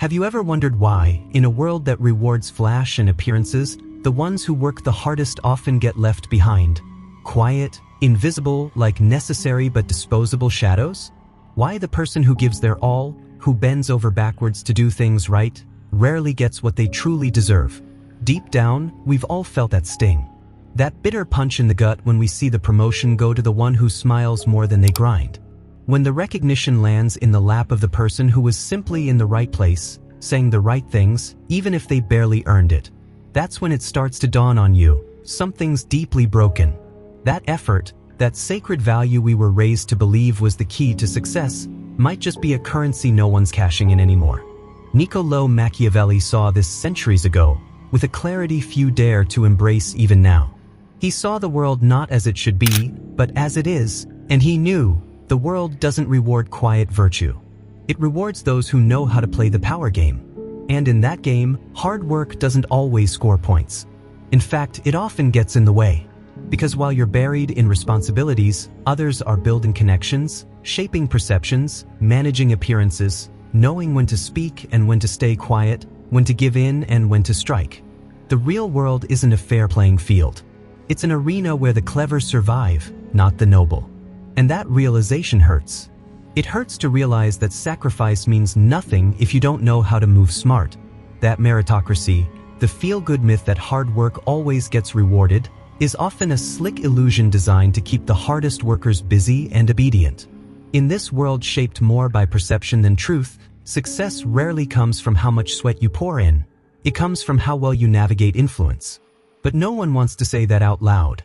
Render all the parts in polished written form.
Have you ever wondered why, in a world that rewards flash and appearances, the ones who work the hardest often get left behind? Quiet, invisible, like necessary but disposable shadows? Why the person who gives their all, who bends over backwards to do things right, rarely gets what they truly deserve? Deep down, we've all felt that sting. That bitter punch in the gut when we see the promotion go to the one who smiles more than they grind. When the recognition lands in the lap of the person who was simply in the right place, saying the right things, even if they barely earned it. That's when it starts to dawn on you, something's deeply broken. That effort, that sacred value we were raised to believe was the key to success, might just be a currency no one's cashing in anymore. Niccolò Machiavelli saw this centuries ago, with a clarity few dare to embrace even now. He saw the world not as it should be, but as it is, and he knew the world doesn't reward quiet virtue. It rewards those who know how to play the power game. And in that game, hard work doesn't always score points. In fact, it often gets in the way. Because while you're buried in responsibilities, others are building connections, shaping perceptions, managing appearances, knowing when to speak and when to stay quiet, when to give in and when to strike. The real world isn't a fair playing field. It's an arena where the clever survive, not the noble. And that realization hurts. It hurts to realize that sacrifice means nothing if you don't know how to move smart. That meritocracy, the feel-good myth that hard work always gets rewarded, is often a slick illusion designed to keep the hardest workers busy and obedient. In this world shaped more by perception than truth, success rarely comes from how much sweat you pour in. It comes from how well you navigate influence. But no one wants to say that out loud.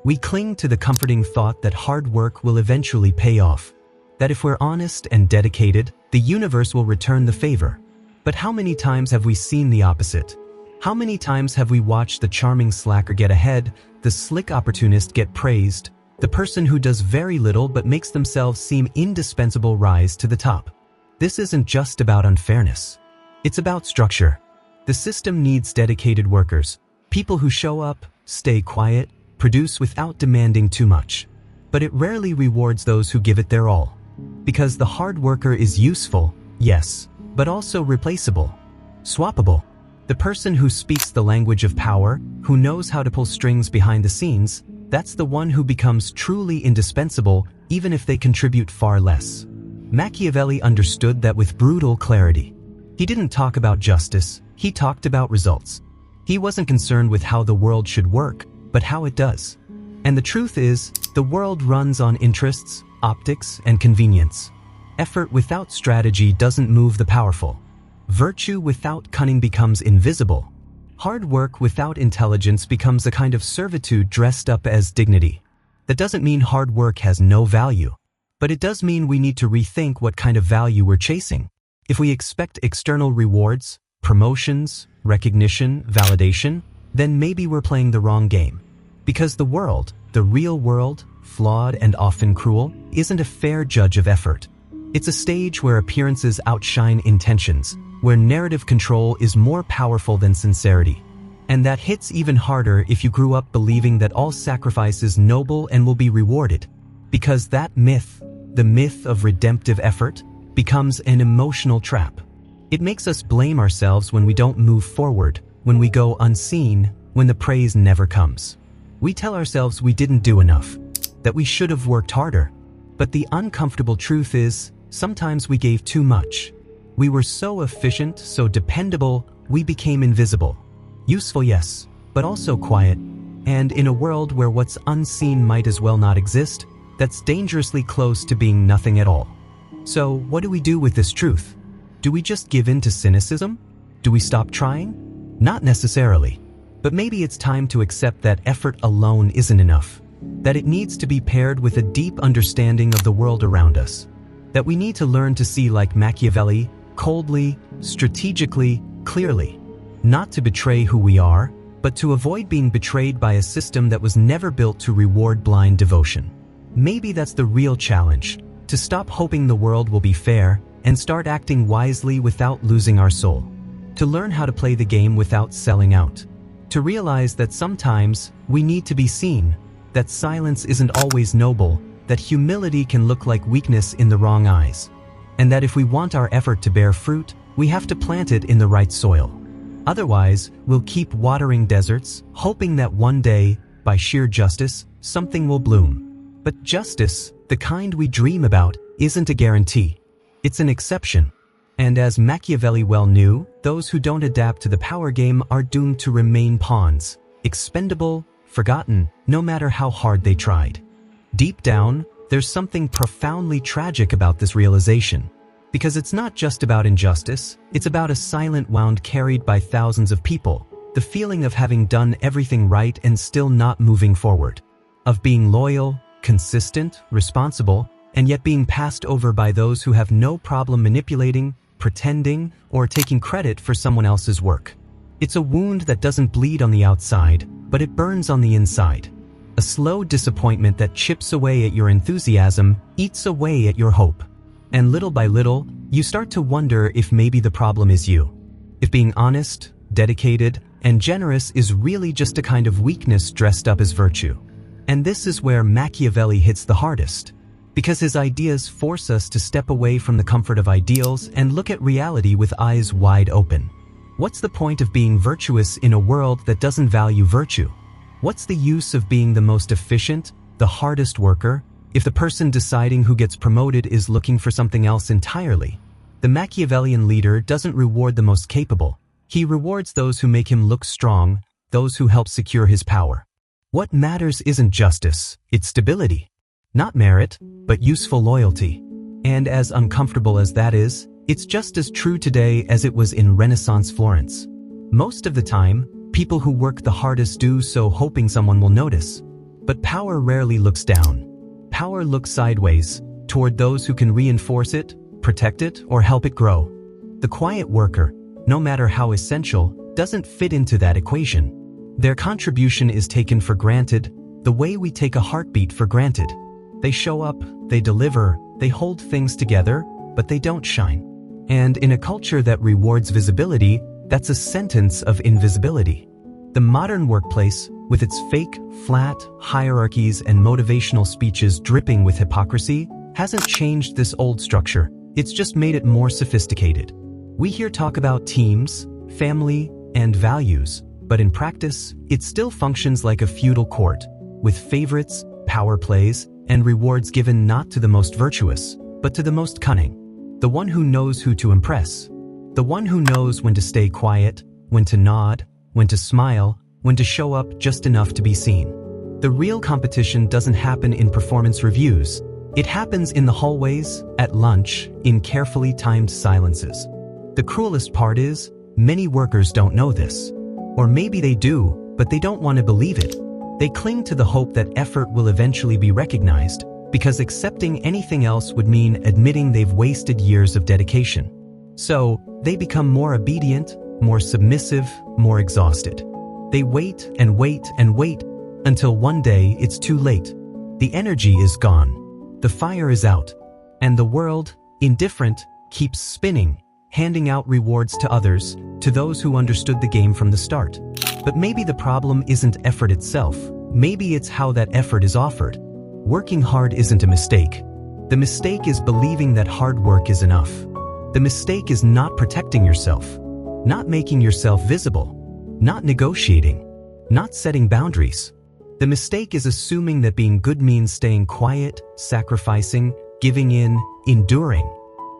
We cling to the comforting thought that hard work will eventually pay off. That if we're honest and dedicated, the universe will return the favor. But how many times have we seen the opposite? How many times have we watched the charming slacker get ahead, the slick opportunist get praised, the person who does very little but makes themselves seem indispensable rise to the top? This isn't just about unfairness. It's about structure. The system needs dedicated workers, people who show up, stay quiet, produce without demanding too much. But it rarely rewards those who give it their all. Because the hard worker is useful, yes, but also replaceable, swappable. The person who speaks the language of power, who knows how to pull strings behind the scenes, that's the one who becomes truly indispensable even if they contribute far less. Machiavelli understood that with brutal clarity. He didn't talk about justice, he talked about results. He wasn't concerned with how the world should work, but how it does. And the truth is, the world runs on interests, optics, and convenience. Effort without strategy doesn't move the powerful. Virtue without cunning becomes invisible. Hard work without intelligence becomes a kind of servitude dressed up as dignity. That doesn't mean hard work has no value, but it does mean we need to rethink what kind of value we're chasing. If we expect external rewards, promotions, recognition, validation, then maybe we're playing the wrong game. Because the world, the real world, flawed and often cruel, isn't a fair judge of effort. It's a stage where appearances outshine intentions, where narrative control is more powerful than sincerity. And that hits even harder if you grew up believing that all sacrifice is noble and will be rewarded. Because that myth, the myth of redemptive effort, becomes an emotional trap. It makes us blame ourselves when we don't move forward, when we go unseen, when the praise never comes. We tell ourselves we didn't do enough, that we should have worked harder. But the uncomfortable truth is, sometimes we gave too much. We were so efficient, so dependable, we became invisible. Useful, yes, but also quiet. And in a world where what's unseen might as well not exist, that's dangerously close to being nothing at all. So, what do we do with this truth? Do we just give in to cynicism? Do we stop trying? Not necessarily. But maybe it's time to accept that effort alone isn't enough. That it needs to be paired with a deep understanding of the world around us. That we need to learn to see like Machiavelli, coldly, strategically, clearly. Not to betray who we are, but to avoid being betrayed by a system that was never built to reward blind devotion. Maybe that's the real challenge, to stop hoping the world will be fair and start acting wisely without losing our soul. To learn how to play the game without selling out. To realize that sometimes we need to be seen, that silence isn't always noble, that humility can look like weakness in the wrong eyes. And that if we want our effort to bear fruit, We have to plant it in the right soil. Otherwise, we'll keep watering deserts, hoping that one day, by sheer justice, something will bloom. But justice, the kind we dream about, isn't a guarantee. It's an exception. And as Machiavelli well knew, those who don't adapt to the power game are doomed to remain pawns, expendable, forgotten, no matter how hard they tried. Deep down, there's something profoundly tragic about this realization. Because it's not just about injustice, it's about a silent wound carried by thousands of people, the feeling of having done everything right and still not moving forward. Of being loyal, consistent, responsible, and yet being passed over by those who have no problem manipulating, pretending, or taking credit for someone else's work. It's a wound that doesn't bleed on the outside, but it burns on the inside. A slow disappointment that chips away at your enthusiasm, eats away at your hope. And little by little, you start to wonder if maybe the problem is you. If being honest, dedicated, and generous is really just a kind of weakness dressed up as virtue. And this is where Machiavelli hits the hardest. Because his ideas force us to step away from the comfort of ideals and look at reality with eyes wide open. What's the point of being virtuous in a world that doesn't value virtue? What's the use of being the most efficient, the hardest worker, if the person deciding who gets promoted is looking for something else entirely? The Machiavellian leader doesn't reward the most capable. He rewards those who make him look strong, those who help secure his power. What matters isn't justice, it's stability. Not merit, but useful loyalty. And as uncomfortable as that is, it's just as true today as it was in Renaissance Florence. Most of the time, people who work the hardest do so hoping someone will notice. But power rarely looks down. Power looks sideways, toward those who can reinforce it, protect it, or help it grow. The quiet worker, no matter how essential, doesn't fit into that equation. Their contribution is taken for granted, the way we take a heartbeat for granted. They show up, they deliver, they hold things together, but they don't shine. And in a culture that rewards visibility, that's a sentence of invisibility. The modern workplace, with its fake, flat hierarchies and motivational speeches dripping with hypocrisy, hasn't changed this old structure, it's just made it more sophisticated. We hear talk about teams, family, and values, but in practice, it still functions like a feudal court, with favorites, power plays, and rewards given not to the most virtuous, but to the most cunning. The one who knows who to impress. The one who knows when to stay quiet, when to nod, when to smile, when to show up just enough to be seen. The real competition doesn't happen in performance reviews. It happens in the hallways, at lunch, in carefully timed silences. The cruelest part is, many workers don't know this. Or maybe they do, but they don't want to believe it. They cling to the hope that effort will eventually be recognized, because accepting anything else would mean admitting they've wasted years of dedication. So, they become more obedient, more submissive, more exhausted. They wait and wait and wait, until one day it's too late. The energy is gone. The fire is out. And the world, indifferent, keeps spinning, handing out rewards to others, to those who understood the game from the start. But maybe the problem isn't effort itself. Maybe it's how that effort is offered. Working hard isn't a mistake. The mistake is believing that hard work is enough. The mistake is not protecting yourself, not making yourself visible, not negotiating, not setting boundaries. The mistake is assuming that being good means staying quiet, sacrificing, giving in, enduring.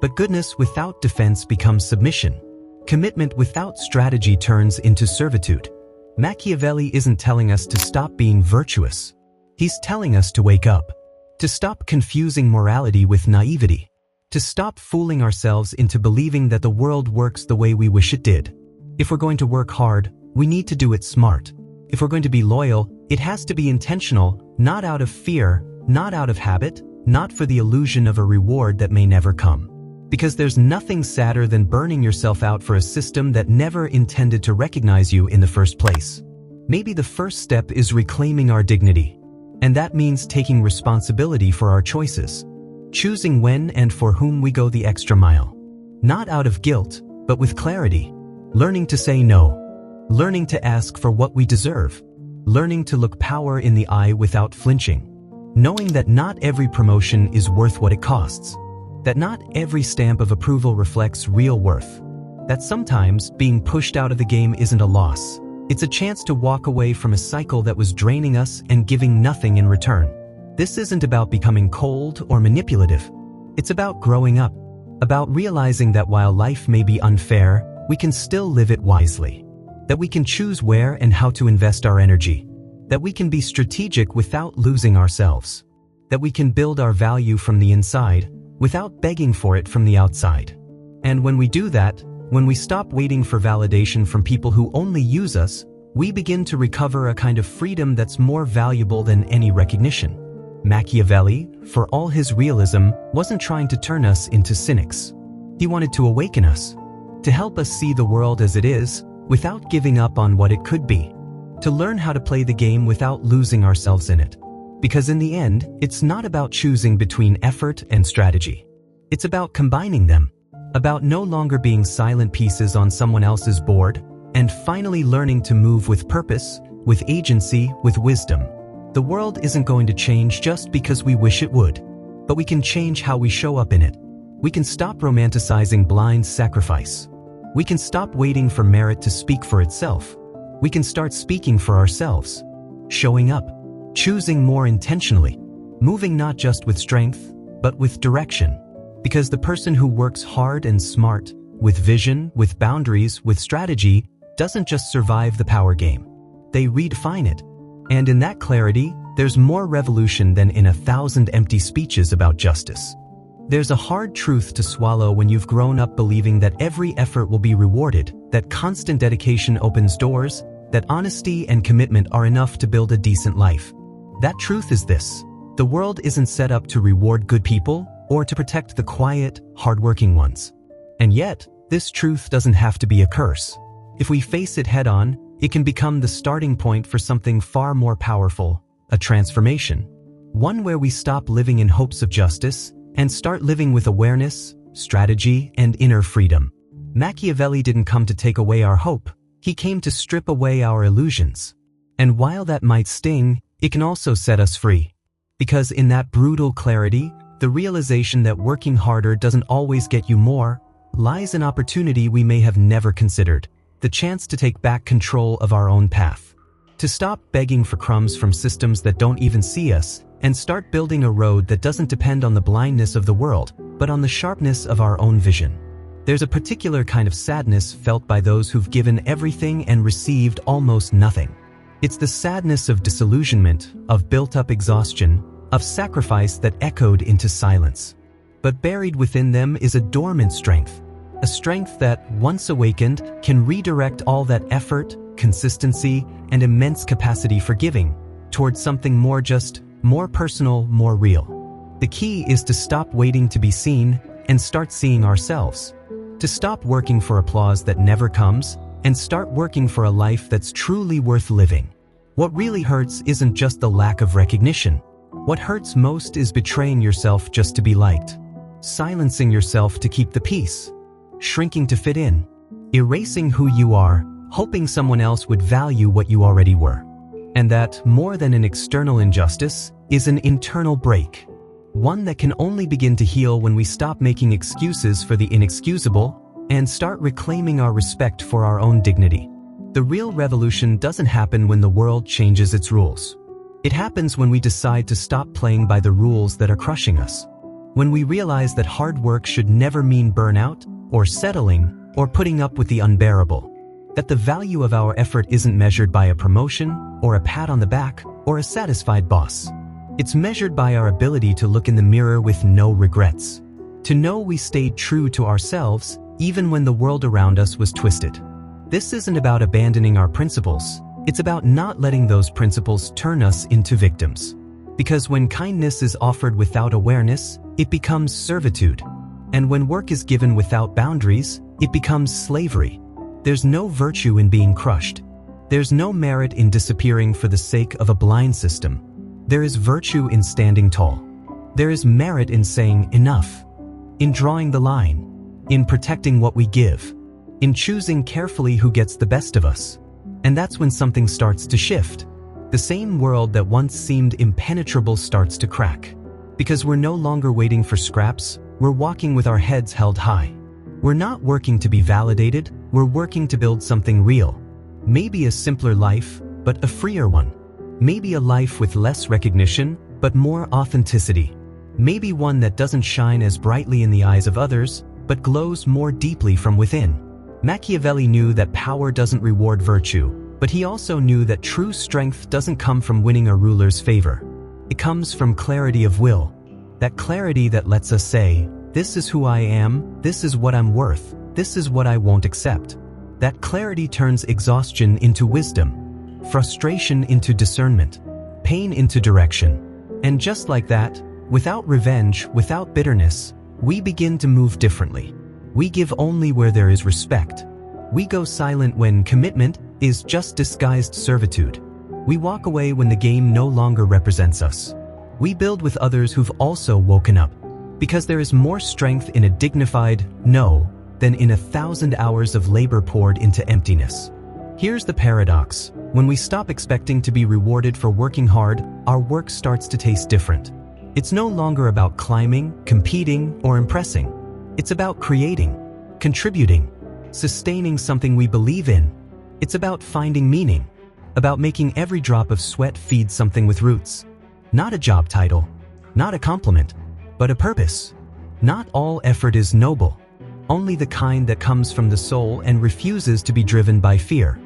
But goodness without defense becomes submission. Commitment without strategy turns into servitude. Machiavelli isn't telling us to stop being virtuous. He's telling us to wake up, to stop confusing morality with naivety, to stop fooling ourselves into believing that the world works the way we wish it did. If we're going to work hard, we need to do it smart. If we're going to be loyal, it has to be intentional, not out of fear, not out of habit, not for the illusion of a reward that may never come. Because there's nothing sadder than burning yourself out for a system that never intended to recognize you in the first place. Maybe the first step is reclaiming our dignity. And that means taking responsibility for our choices. Choosing when and for whom we go the extra mile. Not out of guilt, but with clarity. Learning to say no. Learning to ask for what we deserve. Learning to look power in the eye without flinching. Knowing that not every promotion is worth what it costs. That not every stamp of approval reflects real worth. That sometimes being pushed out of the game isn't a loss. It's a chance to walk away from a cycle that was draining us and giving nothing in return. This isn't about becoming cold or manipulative. It's about growing up, about realizing that while life may be unfair, we can still live it wisely. That we can choose where and how to invest our energy. That we can be strategic without losing ourselves. That we can build our value from the inside without begging for it from the outside. And when we do that, when we stop waiting for validation from people who only use us, we begin to recover a kind of freedom that's more valuable than any recognition. Machiavelli, for all his realism, wasn't trying to turn us into cynics. He wanted to awaken us, to help us see the world as it is, without giving up on what it could be, to learn how to play the game without losing ourselves in it. Because in the end, it's not about choosing between effort and strategy. It's about combining them, about no longer being silent pieces on someone else's board, and finally learning to move with purpose, with agency, with wisdom. The world isn't going to change just because we wish it would, but we can change how we show up in it. We can stop romanticizing blind sacrifice. We can stop waiting for merit to speak for itself. We can start speaking for ourselves, showing up, choosing more intentionally, moving not just with strength, but with direction. Because the person who works hard and smart, with vision, with boundaries, with strategy, doesn't just survive the power game. They redefine it. And in that clarity, there's more revolution than in 1,000 empty speeches about justice. There's a hard truth to swallow when you've grown up believing that every effort will be rewarded, that constant dedication opens doors, that honesty and commitment are enough to build a decent life. That truth is this: the world isn't set up to reward good people or to protect the quiet, hardworking ones. And yet, this truth doesn't have to be a curse. If we face it head-on, it can become the starting point for something far more powerful, a transformation. One where we stop living in hopes of justice and start living with awareness, strategy, and inner freedom. Machiavelli didn't come to take away our hope. He came to strip away our illusions. And while that might sting, it can also set us free. Because in that brutal clarity, the realization that working harder doesn't always get you more, lies an opportunity we may have never considered. The chance to take back control of our own path. To stop begging for crumbs from systems that don't even see us, and start building a road that doesn't depend on the blindness of the world, but on the sharpness of our own vision. There's a particular kind of sadness felt by those who've given everything and received almost nothing. It's the sadness of disillusionment, of built-up exhaustion, of sacrifice that echoed into silence. But buried within them is a dormant strength. A strength that, once awakened, can redirect all that effort, consistency, and immense capacity for giving towards something more just, more personal, more real. The key is to stop waiting to be seen and start seeing ourselves. To stop working for applause that never comes and start working for a life that's truly worth living. What really hurts isn't just the lack of recognition. What hurts most is betraying yourself just to be liked, silencing yourself to keep the peace, shrinking to fit in, erasing who you are, hoping someone else would value what you already were. And that, more than an external injustice, is an internal break. One that can only begin to heal when we stop making excuses for the inexcusable and start reclaiming our respect for our own dignity. The real revolution doesn't happen when the world changes its rules. It happens when we decide to stop playing by the rules that are crushing us. When we realize that hard work should never mean burnout, or settling, or putting up with the unbearable. That the value of our effort isn't measured by a promotion, or a pat on the back, or a satisfied boss. It's measured by our ability to look in the mirror with no regrets. To know we stayed true to ourselves, even when the world around us was twisted. This isn't about abandoning our principles. It's about not letting those principles turn us into victims. Because when kindness is offered without awareness, it becomes servitude. And when work is given without boundaries, it becomes slavery. There's no virtue in being crushed. There's no merit in disappearing for the sake of a blind system. There is virtue in standing tall. There is merit in saying enough, in drawing the line, in protecting what we give, in choosing carefully who gets the best of us. And that's when something starts to shift. The same world that once seemed impenetrable starts to crack. Because we're no longer waiting for scraps, we're walking with our heads held high. We're not working to be validated, we're working to build something real. Maybe a simpler life, but a freer one. Maybe a life with less recognition, but more authenticity. Maybe one that doesn't shine as brightly in the eyes of others, but glows more deeply from within. Machiavelli knew that power doesn't reward virtue, but he also knew that true strength doesn't come from winning a ruler's favor. It comes from clarity of will. That clarity that lets us say, this is who I am, this is what I'm worth, this is what I won't accept. That clarity turns exhaustion into wisdom, frustration into discernment, pain into direction. And just like that, without revenge, without bitterness, we begin to move differently. We give only where there is respect. We go silent when commitment is just disguised servitude. We walk away when the game no longer represents us. We build with others who've also woken up, because there is more strength in a dignified no than in 1,000 hours of labor poured into emptiness. Here's the paradox. When we stop expecting to be rewarded for working hard, our work starts to taste different. It's no longer about climbing, competing, or impressing. It's about creating, contributing, sustaining something we believe in. It's about finding meaning, about making every drop of sweat feed something with roots. Not a job title, not a compliment, but a purpose. Not all effort is noble. Only the kind that comes from the soul and refuses to be driven by fear.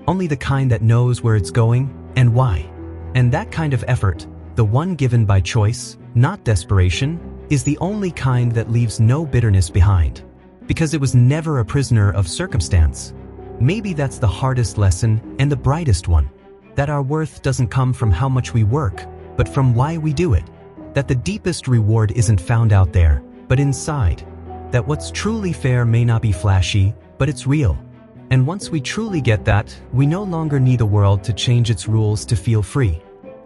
Only the kind that knows where it's going and why. And that kind of effort, the one given by choice, not desperation, is the only kind that leaves no bitterness behind. Because it was never a prisoner of circumstance. Maybe that's the hardest lesson and the brightest one. That our worth doesn't come from how much we work, but from why we do it. That the deepest reward isn't found out there, but inside. That what's truly fair may not be flashy, but it's real. And once we truly get that, we no longer need a world to change its rules to feel free.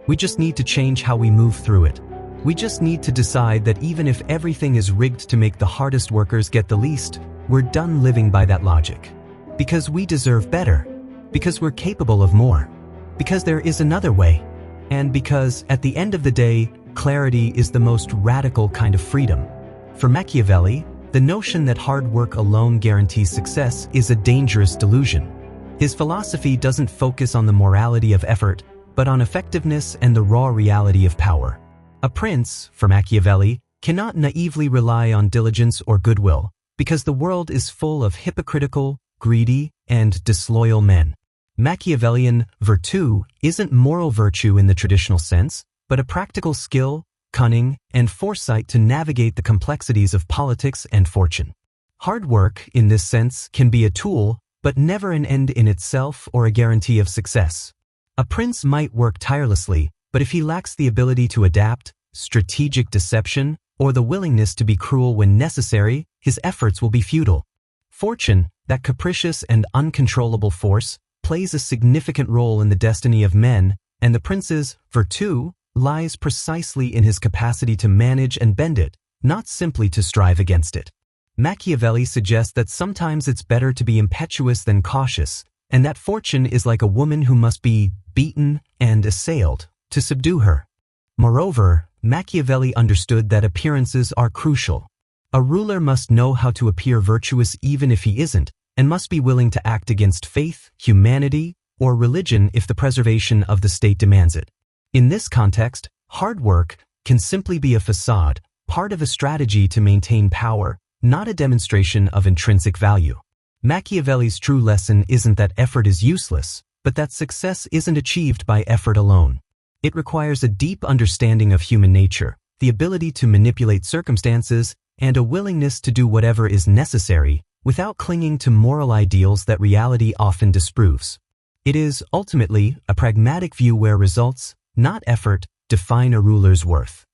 We just need to change how we move through it. We just need to decide that even if everything is rigged to make the hardest workers get the least, we're done living by that logic. Because we deserve better. Because we're capable of more. Because there is another way. And because, at the end of the day, clarity is the most radical kind of freedom. For Machiavelli, the notion that hard work alone guarantees success is a dangerous delusion. His philosophy doesn't focus on the morality of effort, but on effectiveness and the raw reality of power. A prince, for Machiavelli, cannot naively rely on diligence or goodwill, because the world is full of hypocritical, greedy, and disloyal men. Machiavellian virtù isn't moral virtue in the traditional sense, but a practical skill, cunning, and foresight to navigate the complexities of politics and fortune. Hard work, in this sense, can be a tool, but never an end in itself or a guarantee of success. A prince might work tirelessly, but if he lacks the ability to adapt, strategic deception, or the willingness to be cruel when necessary, his efforts will be futile. Fortune, that capricious and uncontrollable force, plays a significant role in the destiny of men, and the prince's virtù lies precisely in his capacity to manage and bend it, not simply to strive against it. Machiavelli suggests that sometimes it's better to be impetuous than cautious, and that fortune is like a woman who must be beaten and assailed to subdue her. Moreover, Machiavelli understood that appearances are crucial. A ruler must know how to appear virtuous even if he isn't, and must be willing to act against faith, humanity, or religion if the preservation of the state demands it. In this context, hard work can simply be a facade, part of a strategy to maintain power, not a demonstration of intrinsic value. Machiavelli's true lesson isn't that effort is useless, but that success isn't achieved by effort alone. It requires a deep understanding of human nature, the ability to manipulate circumstances, and a willingness to do whatever is necessary without clinging to moral ideals that reality often disproves. It is, ultimately, a pragmatic view where results, not effort, define a ruler's worth.